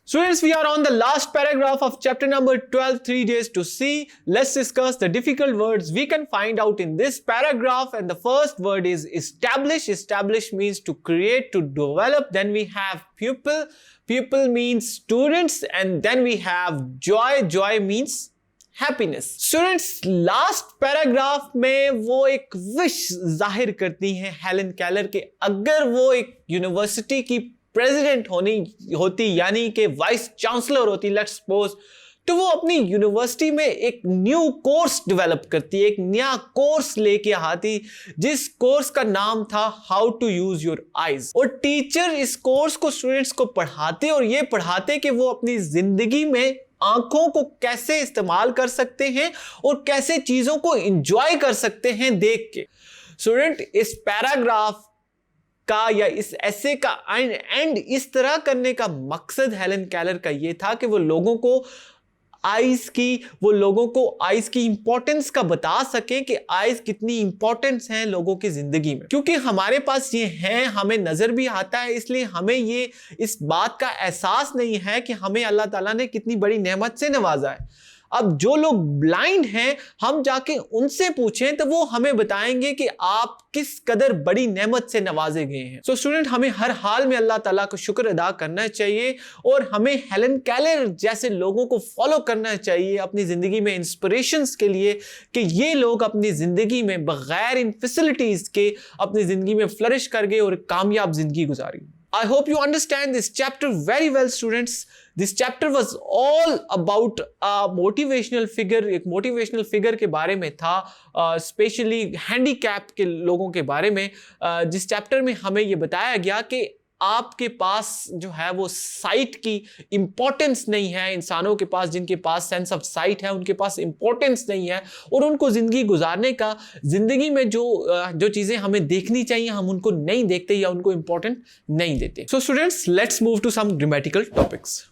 Students, we are on the last paragraph of chapter number 12, 3 days to see. Let's discuss the difficult words we can find out in this paragraph. And the first word is establish. Establish means to create, to develop. Then we have pupil. Pupil means students. And then we have joy. Joy means happiness. Students, last paragraph में वो एक wish जाहिर करती हैं Helen Keller के, अगर वो एक यूनिवर्सिटी की प्रेसिडेंट होती यानी कि वाइस चांसलर होती, लेट्स सपोज, तो वो अपनी यूनिवर्सिटी में एक न्यू कोर्स डेवलप करती, एक नया कोर्स लेके आती जिस कोर्स का नाम था how to use your eyes. और टीचर इस कोर्स को स्टूडेंट्स को पढ़ाते और ये पढ़ाते कि वो अपनी जिंदगी में आंखों को कैसे इस्तेमाल कर सकते हैं और कैसे चीजों को एंजॉय कर सकते हैं देख के। स्टूडेंट, इस पैराग्राफ का या इस ऐसे का एंड इस तरह करने का मकसद हेलन केलर का ये था कि वो लोगों को आइज की इंपॉर्टेंस का बता सके कि आइज कितनी इंपॉर्टेंस है लोगों की जिंदगी में। क्योंकि हमारे पास ये है, हमें नजर भी आता है, इसलिए हमें ये इस बात का एहसास नहीं है कि हमें अल्लाह ताला ने कितनी बड़ी नेमत से नवाजा है। अब जो लोग ब्लाइंड हैं, हम जाके उनसे पूछें तो वो हमें बताएंगे कि आप किस कदर बड़ी नेमत से नवाजे गए हैं। सो स्टूडेंट, हमें हर हाल में अल्लाह ताला का शुक्र अदा करना चाहिए और हमें हेलन केलर जैसे लोगों को फॉलो करना चाहिए अपनी जिंदगी में इंस्पिरेशंस के लिए कि ये लोग अपनी जिंदगी में बगैर इन फैसिलिटीज के अपनी जिंदगी में फ्लरिश कर गए और कामयाब जिंदगी गुजारी। I hope you understand this chapter very well, students. This chapter was all about a motivational figure. एक motivational figure के बारे में था, स्पेशली हैंडीकैप के लोगों के बारे में, जिस चैप्टर में हमें ये बताया गया कि आपके पास जो है वो साइट की इंपॉर्टेंस नहीं है। इंसानों के पास, जिनके पास सेंस ऑफ साइट है, उनके पास इंपॉर्टेंस नहीं है और उनको जिंदगी गुजारने का, जिंदगी में जो चीजें हमें देखनी चाहिए हम उनको नहीं देखते या उनको इंपॉर्टेंट नहीं देते। So students, let's move to some grammatical topics.